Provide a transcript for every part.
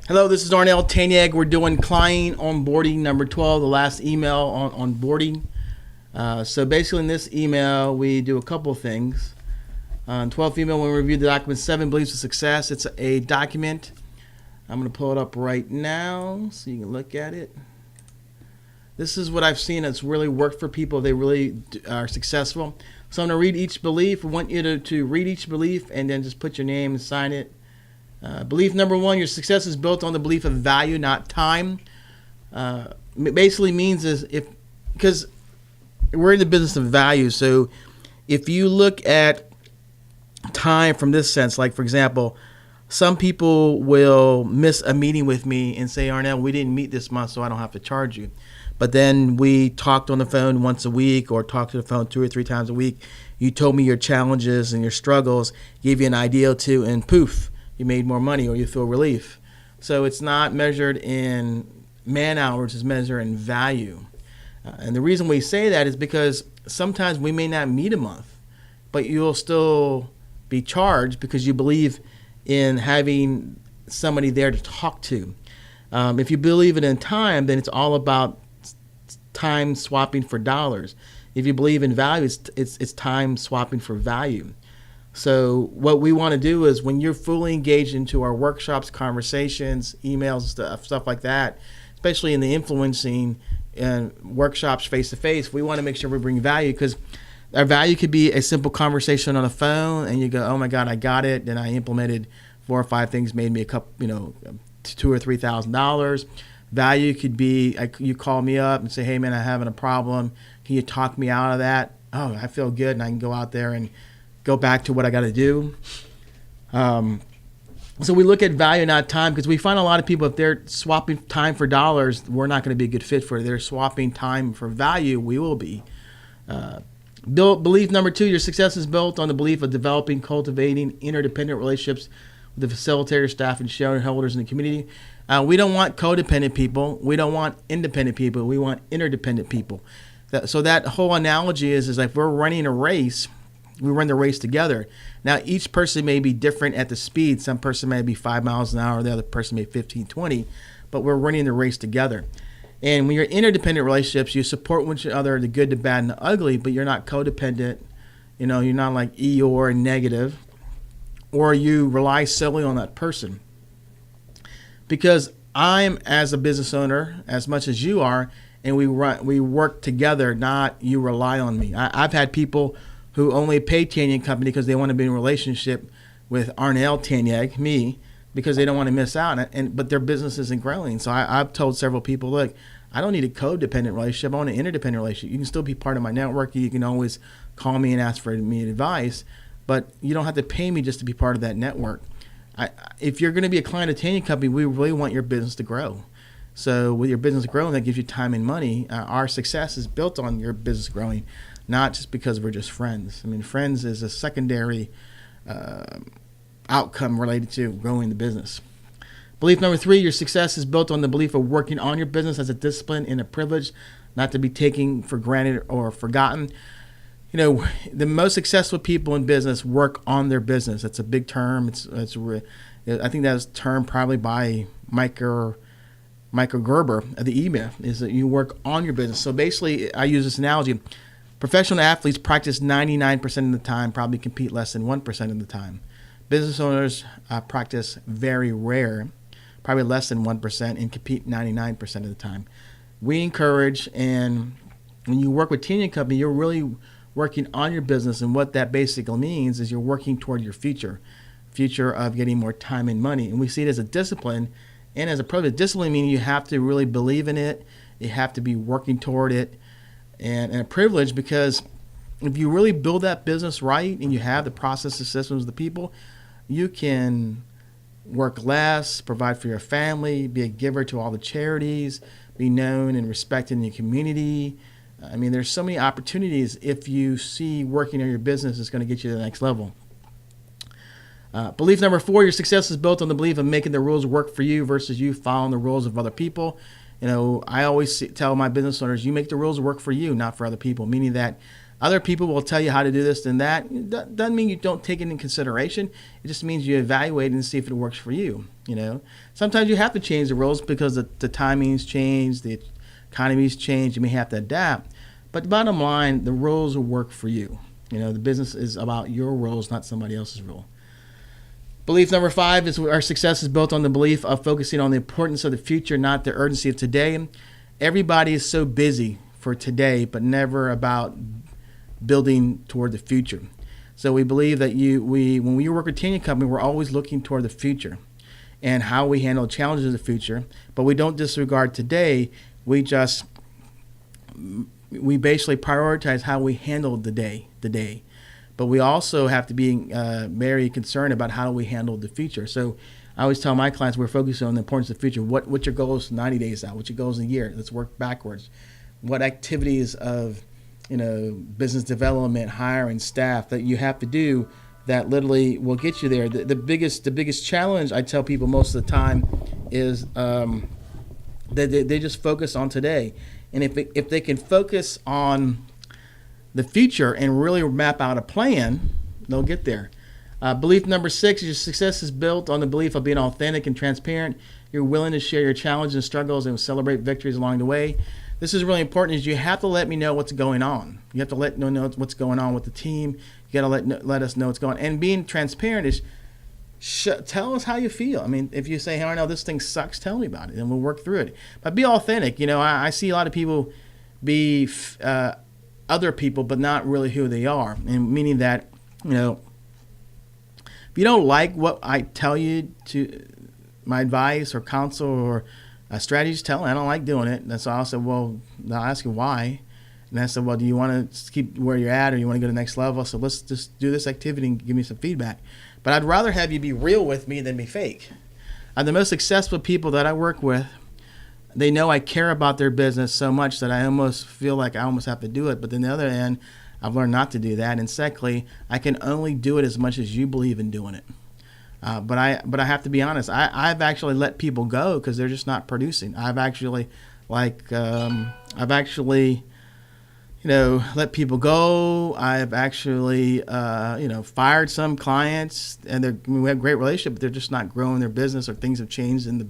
Hello, this is Tanyag. We're doing client onboarding number 12, the last email on onboarding. So basically in this email, we do a couple of things. On 12th email, when we review the document 7, Beliefs of Success, it's a document. I'm going to pull it up right now so you can look at it. This is what I've seen that's really worked for people. They really are successful. So I'm going to read each belief. I want you to read each belief and then just put your name and sign it. Belief number 1, your success is built on the belief of value, not time. Basically means because we're in the business of value. So if you look at time from this sense, like for example, some people will miss a meeting with me and say, Arnell, we didn't meet this month, so I don't have to charge you. But then we talked on the phone once a week or talked to the phone 2 or 3 times a week. You told me your challenges and your struggles, gave you an idea or two, and poof, you made more money or you feel relief. So it's not measured in man hours, it's measured in value. And the reason we say that is because sometimes we may not meet a month, but you'll still be charged because you believe in having somebody there to talk to. If you believe it in time, then it's all about time swapping for dollars. If you believe in value, it's time swapping for value. So what we want to do is when you're fully engaged into our workshops, conversations, emails, stuff like that, especially in the influencing and workshops face-to-face, we want to make sure we bring value, because our value could be a simple conversation on the phone and you go, oh my God, I got it. Then I implemented 4 or 5 things, made me a couple, $2,000 or $3,000. Value could be, you call me up and say, hey man, I'm having a problem. Can you talk me out of that? Oh, I feel good. And I can go out there and go back to what I got to do. So we look at value, not time, because we find a lot of people, if they're swapping time for dollars, we're not going to be a good fit for it. If they're swapping time for value, we will be. Belief number 2, your success is built on the belief of developing, cultivating interdependent relationships with the facilitator, staff, and shareholders in the community. We don't want codependent people. We don't want independent people. We want interdependent people. So that whole analogy is like we're running a race. We run the race together. Now, each person may be different at the speed. Some person may be 5 miles an hour. The other person may be 15, 20. But we're running the race together. And when you're in interdependent relationships, you support one another, the good, the bad, and the ugly, but you're not codependent. You're not like Eeyore, negative, or you rely solely on that person. Because I'm, as a business owner, as much as you are, and we work together, not you rely on me. I've had people who only pay Tanyag Company because they want to be in a relationship with Arnell Tanyag, me, because they don't want to miss out. But their business isn't growing. So I've told several people, look, I don't need a codependent relationship. I want an interdependent relationship. You can still be part of my network. You can always call me and ask for me advice, but you don't have to pay me just to be part of that network. If you're going to be a client of Tanyag Company, we really want your business to grow. So with your business growing, that gives you time and money. Our success is built on your business growing, not just because we're just friends. I mean, friends is a secondary outcome related to growing the business. Belief number 3, your success is built on the belief of working on your business as a discipline and a privilege, not to be taken for granted or forgotten. The most successful people in business work on their business. That's a big term. I think that's termed probably by Michael Gerber of the email, is that you work on your business. So basically, I use this analogy. Professional athletes practice 99% of the time, probably compete less than 1% of the time. Business owners practice very rare, probably less than 1%, and compete 99% of the time. We encourage, and when you work with Tanyag Company, you're really working on your business, and what that basically means is you're working toward your future of getting more time and money. And we see it as a discipline and as a privilege. Discipline meaning you have to really believe in it, you have to be working toward it, and a privilege because if you really build that business right and you have the processes, systems, the people, you can work less, provide for your family, be a giver to all the charities, be known and respected in your community. I mean, there's so many opportunities if you see working on your business is going to get you to the next level. Belief number 4, your success is built on the belief of making the rules work for you versus you following the rules of other people. I always tell my business owners, you make the rules work for you, not for other people, meaning that Other people will tell you how to do this and that. It doesn't mean you don't take it into consideration. It just means you evaluate it and see if it works for you. Sometimes you have to change the rules because the timings change, the economies change. You may have to adapt. But the bottom line, the rules will work for you. The business is about your rules, not somebody else's rule. Belief number 5 is our success is built on the belief of focusing on the importance of the future, not the urgency of today. Everybody is so busy for today, but never about building toward the future. So we believe that when we work with Tanyag Company, we're always looking toward the future and how we handle challenges of the future. But we don't disregard today. We basically prioritize how we handle the day. But we also have to be very concerned about how we handle the future. So I always tell my clients we're focusing on the importance of the future. What's your goals 90 days out? What's your goals in a year? Let's work backwards. What activities of business development, hiring, staff that you have to do that literally will get you there. The biggest challenge I tell people most of the time is that they just focus on today. And if they can focus on the future and really map out a plan, they'll get there. Belief number 6 is your success is built on the belief of being authentic and transparent. You're willing to share your challenges and struggles and celebrate victories along the way. This is really important. Is you have to let me know what's going on. You have to let me know what's going on with the team. You got to let us know what's going on. And being transparent is tell us how you feel. I mean, if you say, hey, I know this thing sucks, tell me about it, and we'll work through it. But be authentic. I see a lot of people be other people, but not really who they are. And meaning that, if you don't like what I tell you to my advice or counsel or strategies, tell me I don't like doing it. And so I said, well, I'll ask you why. And I said, well, do you want to keep where you're at or you want to go to the next level? So let's just do this activity and give me some feedback. But I'd rather have you be real with me than be fake. The most successful people that I work with, they know I care about their business so much that I almost feel like I almost have to do it. But on the other end, I've learned not to do that. And secondly, I can only do it as much as you believe in doing it. But I have to be honest. I've actually let people go because they're just not producing. I've actually let people go. I've actually fired some clients, and we have a great relationship, but they're just not growing their business, or things have changed in the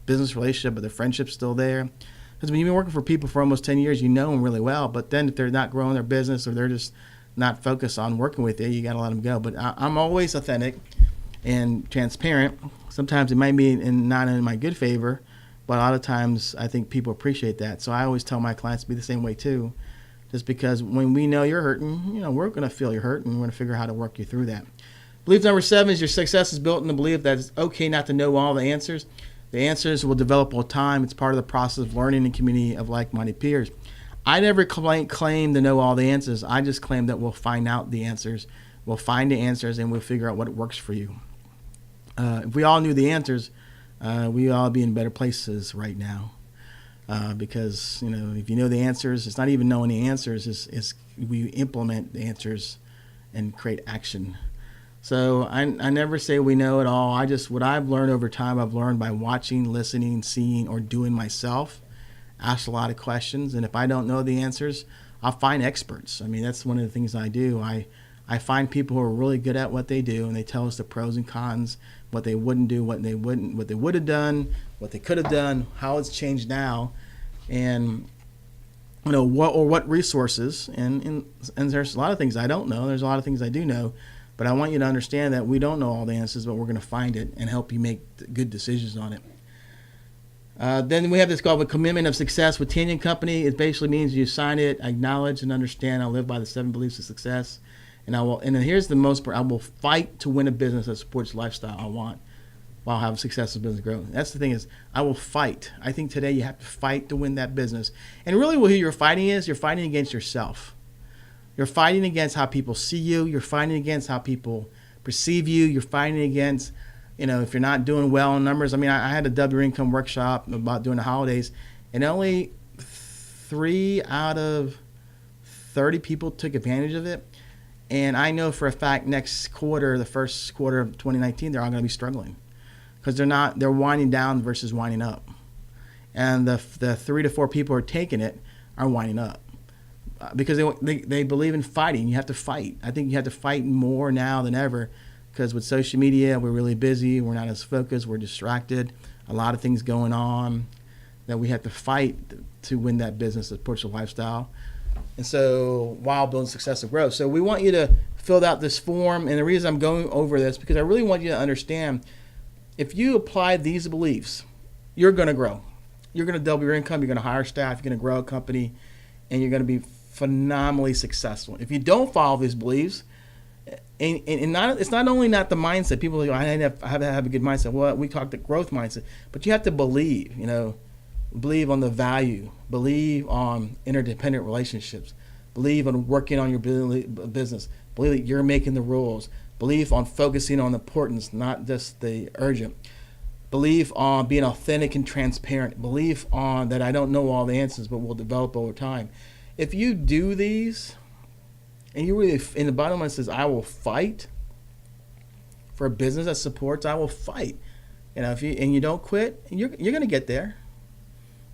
business relationship, but the friendship's still there. Because when you've been working for people for almost 10 years, you know them really well. But then if they're not growing their business or they're just not focused on working with you got to let them go. But I'm always authentic and transparent. Sometimes it might be not in my good favor, but a lot of times I think people appreciate that. So I always tell my clients to be the same way too. Just because when we know you're hurting, we're going to feel you're hurting. We're going to figure out how to work you through that. Belief number 7 is your success is built in the belief that it's okay not to know all the answers. The answers will develop over time. It's part of the process of learning in a community of like-minded peers. I never claim to know all the answers. I just claim that we'll find out the answers. We'll find the answers and we'll figure out what works for you. If we all knew the answers, we all be in better places right now. Because if you know the answers, it's not even knowing the answers. It's we implement the answers and create action. So I never say we know it all. What I've learned over time, I've learned by watching, listening, seeing, or doing myself. Ask a lot of questions, and if I don't know the answers, I'll find experts. I mean, that's one of the things I do. I find people who are really good at what they do, and they tell us the pros and cons, what they wouldn't do, what they would have done, what they could have done, how it's changed now, and what resources. And there's a lot of things I don't know. There's a lot of things I do know, but I want you to understand that we don't know all the answers, but we're going to find it and help you make good decisions on it. Then we have this called a commitment of success with Tanyag Company. It basically means you sign it, acknowledge and understand. I live by the 7 beliefs of success. And then here's the most part. I will fight to win a business that supports the lifestyle I want while having successful business growth. That's the thing is, I will fight. I think today you have to fight to win that business. And really who you're fighting is, you're fighting against yourself. You're fighting against how people see you. You're fighting against how people perceive you. You're fighting against, if you're not doing well in numbers. I mean, I had a double your income workshop about during the holidays, and only 3 out of 30 people took advantage of it. And I know for a fact next quarter, the first quarter of 2019, they're all going to be struggling because they're winding down versus winding up. And the 3 to 4 people who are taking it are winding up. because they believe in fighting. You have to fight. I think you have to fight more now than ever, because with social media, we're really busy. We're not as focused. We're distracted. A lot of things going on that we have to fight to win that business, to push the lifestyle. And so while building success and growth. So we want you to fill out this form. And the reason I'm going over this, because I really want you to understand, if you apply these beliefs, you're going to grow. You're going to double your income. You're going to hire staff. You're going to grow a company. And you're going to be phenomenally successful. If you don't follow these beliefs, it's not only not the mindset. People are like, I have to have a good mindset. Well, we talked the growth mindset. But you have to believe, believe on the value, believe on interdependent relationships, believe on working on your business, believe that you're making the rules, believe on focusing on the importance, not just the urgent, believe on being authentic and transparent, believe on that I don't know all the answers, but we'll develop over time. If you do these, and you really, in the bottom line says, I will fight for a business that supports, I will fight. If you don't quit, you're going to get there.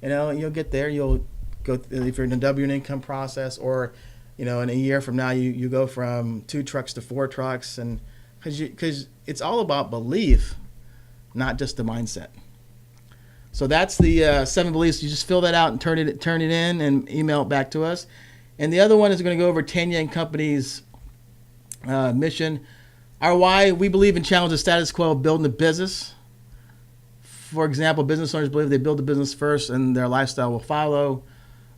You'll get there. You'll go, if you're in the W income process, or, in a year from now, you go from 2 trucks to 4 trucks, and because it's all about belief, not just the mindset. So that's the 7 beliefs. You just fill that out and turn it in and email it back to us. And the other one is going to go over Tanyag Company's mission. Our why: we believe in challenge the status quo of building a business. For example, business owners believe they build the business first and their lifestyle will follow.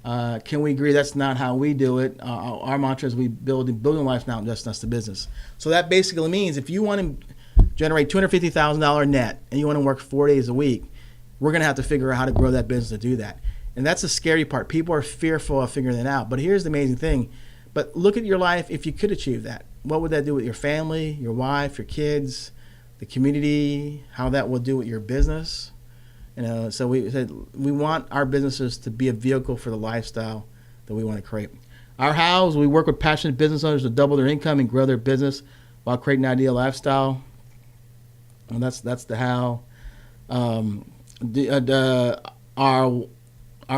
Can we agree that's not how we do it? Our mantra is we building life, not just the business. So that basically means if you want to generate $250,000 net and you want to work 4 days a week, we're going to have to figure out how to grow that business to do that. And that's the scary part. People are fearful of figuring that out. But here's the amazing thing. But look at your life if you could achieve that. What would that do with your family, your wife, your kids, the community, how that will do with your business? So we said we want our businesses to be a vehicle for the lifestyle that we want to create. Our hows: we work with passionate business owners to double their income and grow their business while creating an ideal lifestyle. And that's the how. Our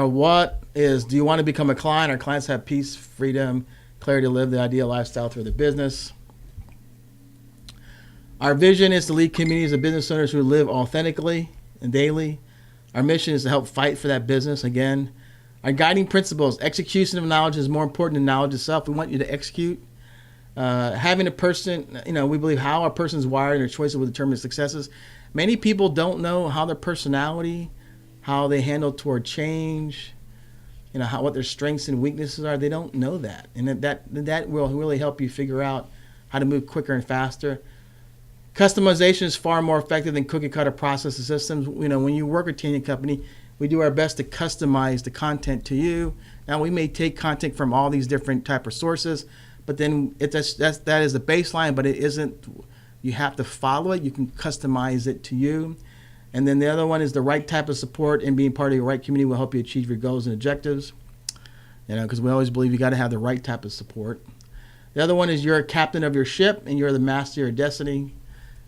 what is: do you want to become a client? Our clients have peace, freedom, clarity to live the ideal lifestyle through their business. Our vision is to lead communities of business owners who live authentically and daily. Our mission is to help fight for that business. Again, our guiding principles: execution of knowledge is more important than knowledge itself. We want you to execute. Having a person, we believe how a person's wired and their choices will determine successes. Many people don't know how their personality, how they handle toward change, what their strengths and weaknesses are. They don't know that. And that will really help you figure out how to move quicker and faster. Customization is far more effective than cookie cutter process systems. When you work with Tanyag Company, we do our best to customize the content to you. Now, we may take content from all these different type of sources, but then that is the baseline, but it isn't. You have to follow it. You can customize it to you. And then the other one is the right type of support, and being part of your right community will help you achieve your goals and objectives. Because we always believe you got to have the right type of support. The other one is you're a captain of your ship and you're the master of your destiny.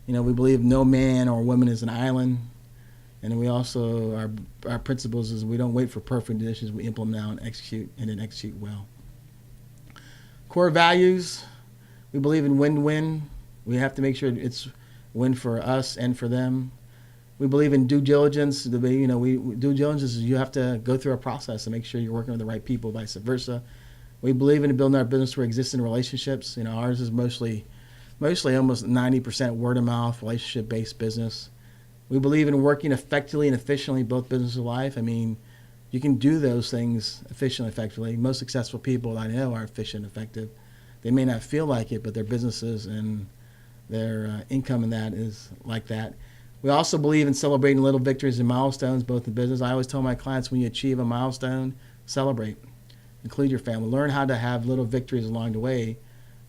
We believe no man or woman is an island. And we also, our principles is we don't wait for perfect conditions. We implement now and then execute well. Core values: we believe in win-win. We have to make sure it's win for us and for them. We believe in due diligence. Due diligence is you have to go through a process to make sure you're working with the right people, vice versa. We believe in building our business through existing relationships. Ours is mostly almost 90% word of mouth, relationship-based business. We believe in working effectively and efficiently both business and life. You can do those things efficiently, effectively. Most successful people I know are efficient, effective. They may not feel like it, but their businesses and their income in that is like that. We also believe in celebrating little victories and milestones, both in business. I always tell my clients, when you achieve a milestone, celebrate. Include your family. Learn how to have little victories along the way.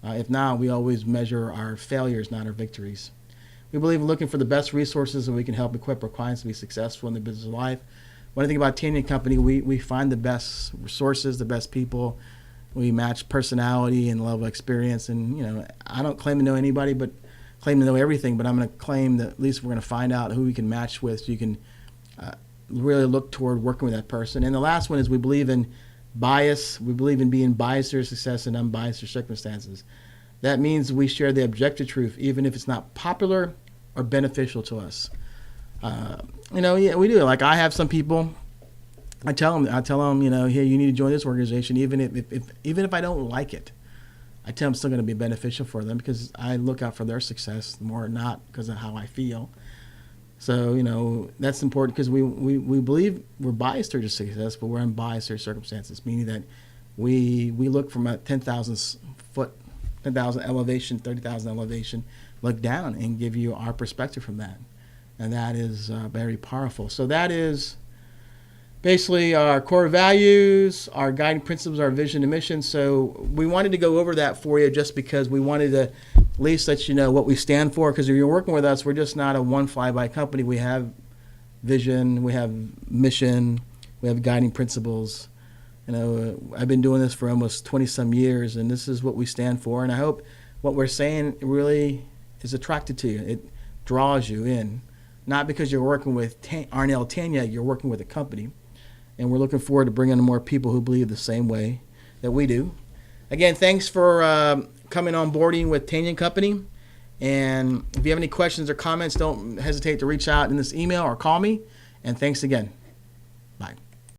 If not, we always measure our failures, not our victories. We believe in looking for the best resources so we can help equip our clients to be successful in the business of life. One thing about Tanyag Company, we find the best resources, the best people. We match personality and level of experience. And, I don't claim to know anybody, but claim to know everything. But I'm going to claim that at least we're going to find out who we can match with so you can really look toward working with that person. And the last one is we believe in bias. We believe in being biased to success and unbiased to circumstances. That means we share the objective truth, even if it's not popular or beneficial to us. Yeah, we do. Like I have some people, I tell them, hey, you need to join this organization, even if I don't like it. I tell them it's still going to be beneficial for them because I look out for their success more, not because of how I feel. So, that's important because we believe we're biased to success, but we're unbiased to circumstances, meaning that we look from a 10,000 foot, 10,000 elevation, 30,000 elevation, look down and give you our perspective from that. And that is very powerful. So that is basically our core values, our guiding principles, our vision and mission. So we wanted to go over that for you just because we wanted to at least let you know what we stand for. Because if you're working with us, we're just not a one fly-by company. We have vision, we have mission, we have guiding principles. I've been doing this for almost 20-some years, and this is what we stand for. And I hope what we're saying really is attracted to you. It draws you in. Not because you're working with Arnell Tanyag, you're working with a company. And we're looking forward to bringing in more people who believe the same way that we do. Again, thanks for coming on boarding with Tanyag Company. And if you have any questions or comments, don't hesitate to reach out in this email or call me. And thanks again.